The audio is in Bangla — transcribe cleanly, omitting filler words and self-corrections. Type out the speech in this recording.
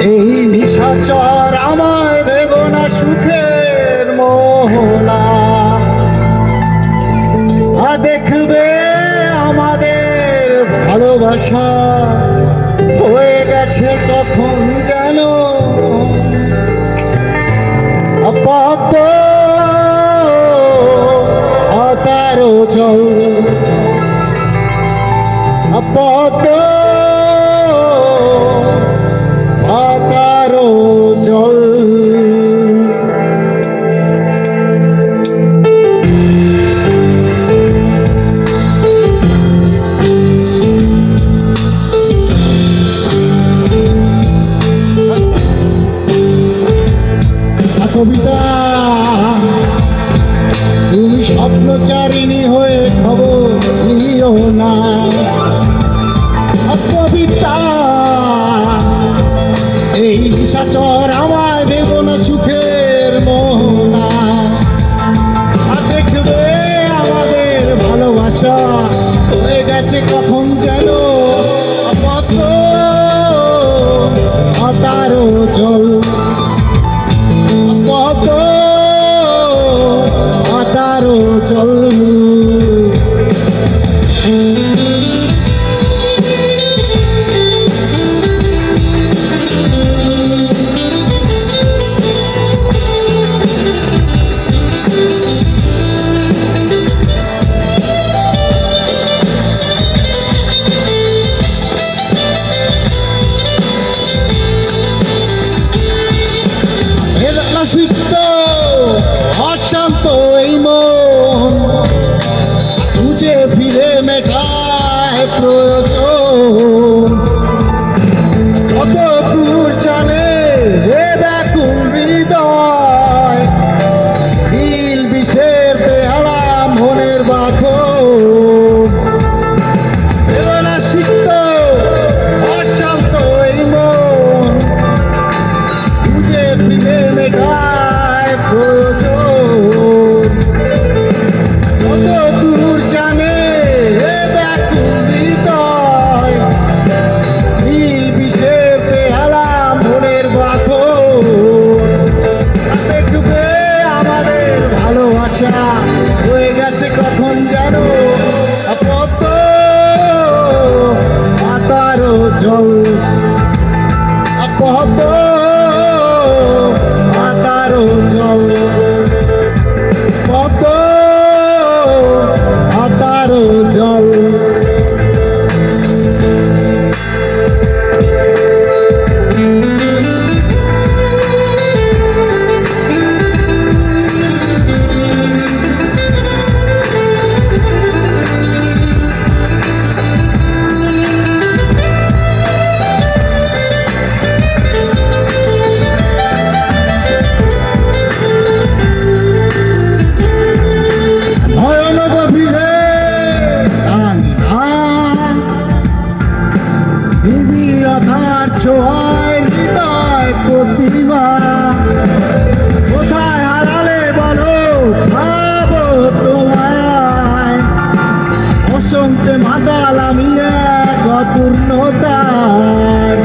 এই নিশাচর আমায় দেব না সুখের মোহনা, দেখবে আমাদের ভালোবাসা হয়ে গেছে কখন যেন পদ্ম তারো জল, পদ্ম তারো জল। কবিতা তুমি স্বপ্নচারিণী হয়ে খবর নিও না, কবিতা এই নিশাচর আমায় দেব না সুখের মোহনা, দেখবে আমাদের ভালোবাসা হয়ে গেছে কখন যেন পদ্ম তারো জল, পদ্ম তারো জল। সিদ্ধ অশান্ত এই মন খুঁজে ফিরে মেটায় প্রয়োজন, কত দূর জানে হে ব্যাকুল হৃদয়, নীল বিষের বেহারা মনের বাঁধন, বেদনা সিদ্ধ অশান্ত এই মন খুঁজে ফিরে মেটায় প্রয়োজন, কত দূর জানে হে ব্যাকুল হৃদয়, নীল বিষের বেহালা মনের বাঁধন, দেখবে আমাদের ভালোবাসা হয়ে গেছে কখন যেন পদ্ম তারো জল, পদ্ম তারো জল, পদ্ম তারো জল। ছোঁয়ায় হৃদয় প্রতিমা কোথায় হারালে বলো ভাবো তোমায়, বসন্তে মাতাল আমি এক অপূর্ণতায়,